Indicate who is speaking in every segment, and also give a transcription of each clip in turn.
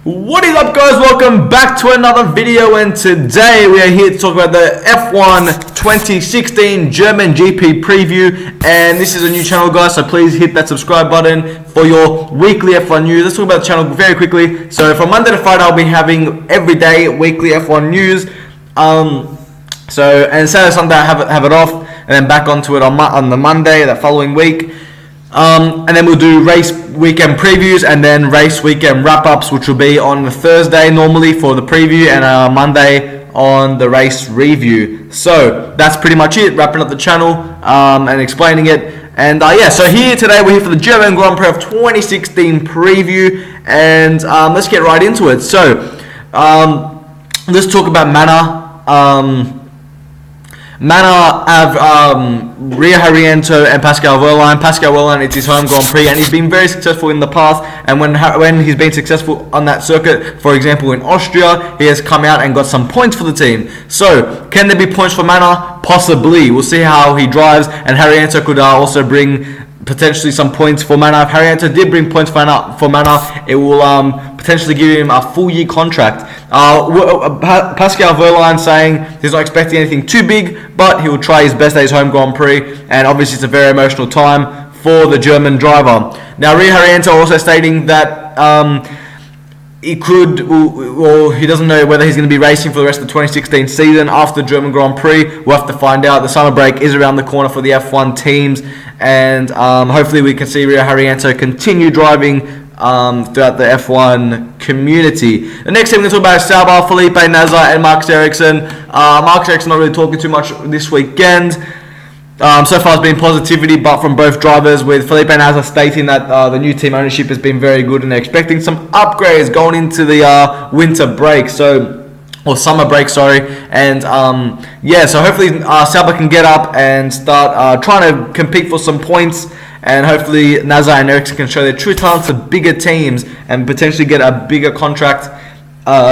Speaker 1: What is up, guys? Welcome back to another video, and today we are here to talk about the F1 2016 German GP preview. And this is a new channel, guys, so please hit that subscribe button for your weekly F1 news. Let's talk about the channel very quickly. So from Monday to Friday, I'll be having everyday weekly F1 news. And Saturday, Sunday, I have it off, and then back onto it on the Monday that following week. And then we'll do race weekend previews and then race weekend wrap-ups, which will be on the Thursday normally for the preview, and Monday on the race review. So that's pretty much it, wrapping up the channel and explaining it. And so here today we're here for the German Grand Prix of 2016 preview, and let's get right into it. So let's talk about Manor. Manor have Rio Harriento and Pascal Wehrlein. Pascal Wehrlein, it's his home Grand Prix, and he's been very successful in the past. And when he's been successful on that circuit, for example in Austria, he has come out and got some points for the team. So can there be points for Manor? Possibly. We'll see how he drives, and Harriento could also bring potentially some points for Manor. If Harriento did bring points for Manor, it will potentially give him a full year contract. Pascal Wehrlein saying he's not expecting anything too big, but he will try his best at his home Grand Prix, and obviously it's a very emotional time for the German driver. Now, Rio Harriento also stating that he could, or he doesn't know whether he's going to be racing for the rest of the 2016 season after the German Grand Prix. We'll have to find out. The summer break is around the corner for the F1 teams, and hopefully we can see Rio Harriento continue driving throughout the F1 community. The next thing we're going to talk about is Sauber, Felipe Nasr, and Marcus Ericsson. Marcus Ericsson not really talking too much this weekend. So far it's been positivity, but from both drivers, with Felipe Nasr stating that the new team ownership has been very good and they're expecting some upgrades going into the winter break, or summer break, sorry. And so hopefully Sauber can get up and start trying to compete for some points, and hopefully Nasr and Ericsson can show their true talents to bigger teams and potentially get a bigger contract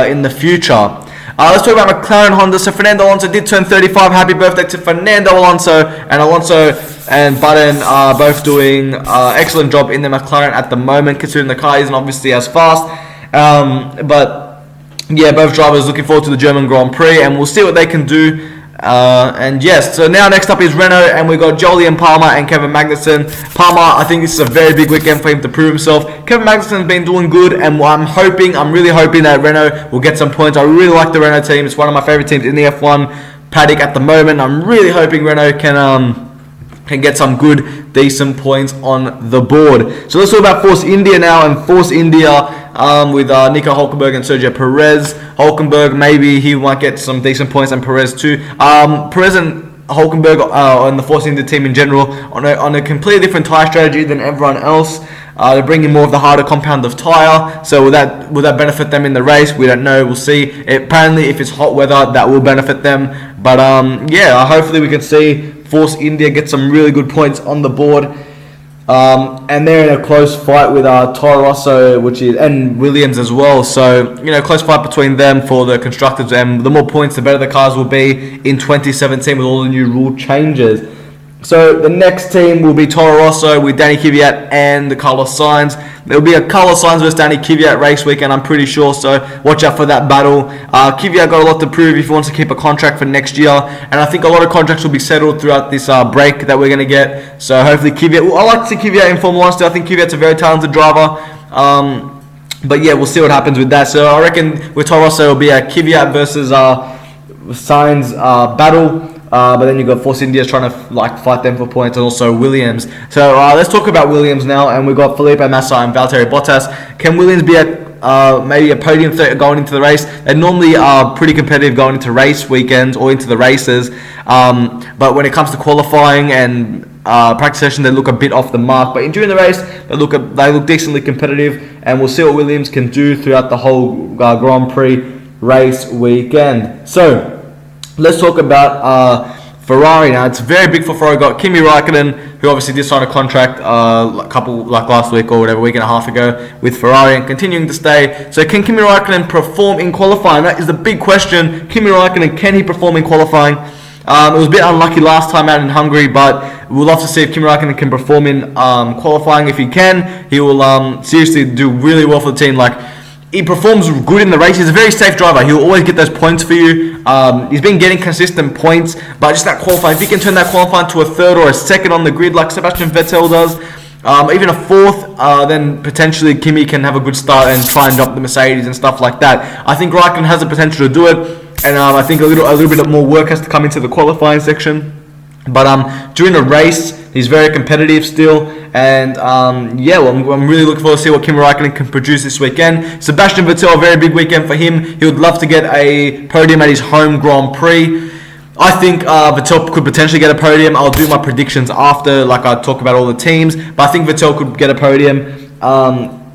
Speaker 1: in the future. Let's talk about McLaren Honda. So Fernando Alonso did turn 35. Happy birthday to Fernando Alonso. And Alonso and Button are both doing excellent job in the McLaren at the moment, considering the car isn't obviously as fast. But both drivers looking forward to the German Grand Prix, and we'll see what they can do. So now next up is Renault, and we've got Jolyon Palmer and Kevin Magnussen. Palmer, I think this is a very big weekend for him to prove himself. Kevin Magnussen's been doing good, and I'm really hoping that Renault will get some points. I really like the Renault team. It's one of my favorite teams in the F1 paddock at the moment. I'm really hoping Renault can get some good, decent points on the board. So let's talk about Force India now, and Force India with Nico Hülkenberg and Sergio Perez. Hülkenberg, maybe he might get some decent points, and Perez too. Perez and Hülkenberg and the Force India team in general on a completely different tyre strategy than everyone else. They're bringing more of the harder compound of tyre. So will that benefit them in the race? We don't know. We'll see. Apparently, if it's hot weather, that will benefit them. But hopefully we can see Force India get some really good points on the board. And they're in a close fight with Toro Rosso, and Williams as well. So close fight between them for the constructors, and the more points, the better the cars will be in 2017 with all the new rule changes. So the next team will be Toro Rosso with Danny Kvyat and Carlos Sainz. There will be a Carlos Sainz versus Danny Kvyat race weekend, I'm pretty sure, so watch out for that battle. Kvyat got a lot to prove if he wants to keep a contract for next year, and I think a lot of contracts will be settled throughout this break that we're going to get. So hopefully Kvyat, I like to see Kvyat in Formula 1 still. I think Kvyat's a very talented driver. But we'll see what happens with that. So I reckon with Toro Rosso, it will be a Kvyat versus Sainz battle. But then you've got Force India trying to fight them for points, and also Williams. So let's talk about Williams now, and we've got Felipe Massa and Valtteri Bottas. Can Williams be maybe a podium going into the race? They normally are pretty competitive going into race weekends or into the races, but when it comes to qualifying and practice session, they look a bit off the mark. But during the race, they look decently competitive, and we'll see what Williams can do throughout the whole Grand Prix race weekend. So let's talk about Ferrari now. It's very big for Ferrari. Got Kimi Raikkonen, who obviously did sign a contract last week or whatever, week and a half ago with Ferrari, and continuing to stay. So can Kimi Raikkonen perform in qualifying? That is the big question. Kimi Raikkonen, can he perform in qualifying? It was a bit unlucky last time out in Hungary, but we'll love to see if Kimi Raikkonen can perform in qualifying. If he can, he will seriously do really well for the team. he performs good in the race. He's a very safe driver. He'll always get those points for you. He's been getting consistent points, but just that qualifying, if he can turn that qualifying to a third or a second on the grid like Sebastian Vettel does, even a fourth, then potentially Kimi can have a good start and try and jump the Mercedes and stuff like that. I think Raikkonen has the potential to do it, and I think a little bit more work has to come into the qualifying section. But during the race, he's very competitive still, and yeah, well, I'm really looking forward to see what Kimi Raikkonen can produce this weekend. Sebastian Vettel, a very big weekend for him. He would love to get a podium at his home Grand Prix. I think Vettel could potentially get a podium. I'll do my predictions after, like I talk about all the teams. But I think Vettel could get a podium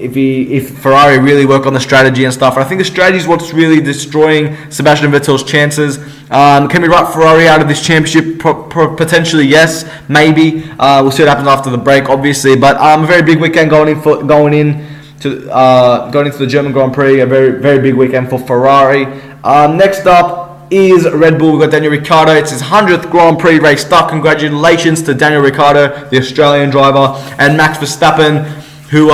Speaker 1: if Ferrari really work on the strategy and stuff. And I think the strategy is what's really destroying Sebastian Vettel's chances. Can we write Ferrari out of this championship? Potentially, yes, maybe. We'll see what happens after the break, obviously. But a very big weekend going into the German Grand Prix. A very, very big weekend for Ferrari. Next up is Red Bull. We've got Daniel Ricciardo. It's his 100th Grand Prix race start. Congratulations to Daniel Ricciardo, the Australian driver, and Max Verstappen, who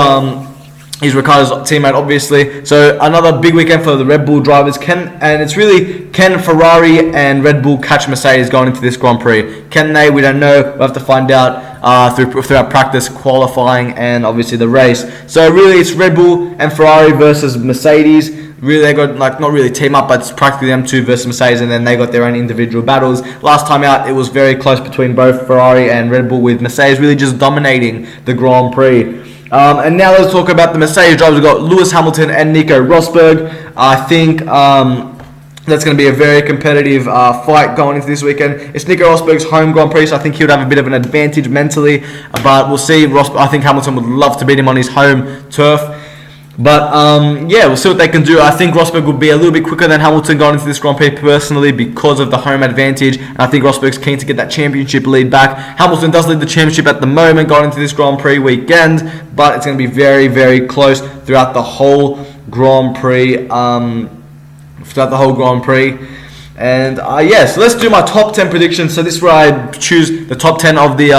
Speaker 1: is Ricciardo's teammate, obviously. So another big weekend for the Red Bull drivers. Can Ferrari and Red Bull catch Mercedes going into this Grand Prix? Can they? We don't know. We'll have to find out throughout practice, qualifying, and obviously the race. So really, it's Red Bull and Ferrari versus Mercedes. Really, they got not really team up, but it's practically them two versus Mercedes, and then they got their own individual battles. Last time out, it was very close between both Ferrari and Red Bull, with Mercedes really just dominating the Grand Prix. And now let's talk about the Mercedes drivers. We've got Lewis Hamilton and Nico Rosberg. I think that's going to be a very competitive fight going into this weekend. It's Nico Rosberg's home Grand Prix, so I think he would have a bit of an advantage mentally. But we'll see. I think Hamilton would love to beat him on his home turf. But yeah, we'll see what they can do. I think Rosberg will be a little bit quicker than Hamilton going into this Grand Prix personally because of the home advantage. And I think Rosberg's keen to get that championship lead back. Hamilton does lead the championship at the moment going into this Grand Prix weekend, but it's going to be very, very close throughout the whole Grand Prix. And yeah, so let's do my top 10 predictions. So this is where I choose the top 10 of the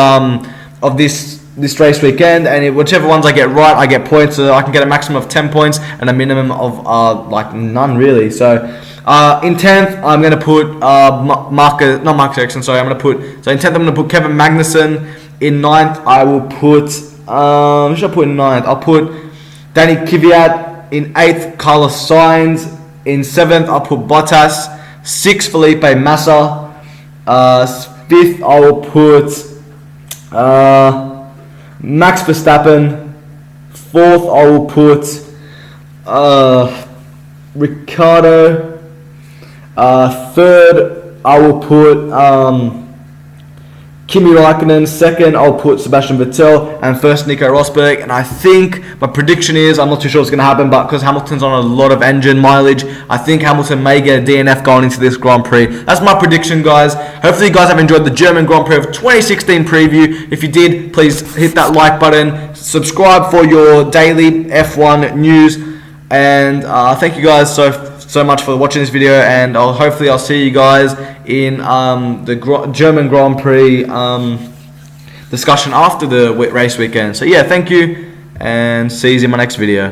Speaker 1: of this race weekend, and whichever ones I get right, I get points. So I can get a maximum of 10 points and a minimum of like none really. So in 10th, I'm gonna put Marcus Ericsson. Sorry, in 10th I'm gonna put Kevin Magnussen. In 9th, I will put who should I put in 9th? I'll put Danny Kvyat. In 8th, Carlos Sainz. In 7th, I'll put Bottas. 6th, Felipe Massa. 5th, I will put Max Verstappen. 4th, I will put Ricciardo. 3rd, I will put Kimi Raikkonen. 2nd, I'll put Sebastian Vettel, and 1st, Nico Rosberg. And I think my prediction is, I'm not too sure what's going to happen, but because Hamilton's on a lot of engine mileage, I think Hamilton may get a DNF going into this Grand Prix. That's my prediction, guys. Hopefully you guys have enjoyed the German Grand Prix of 2016 preview. If you did, please hit that like button, subscribe for your daily F1 news, and thank you guys so much for watching this video, and hopefully I'll see you guys in the German Grand Prix discussion after the race weekend. So yeah, thank you, and see you in my next video.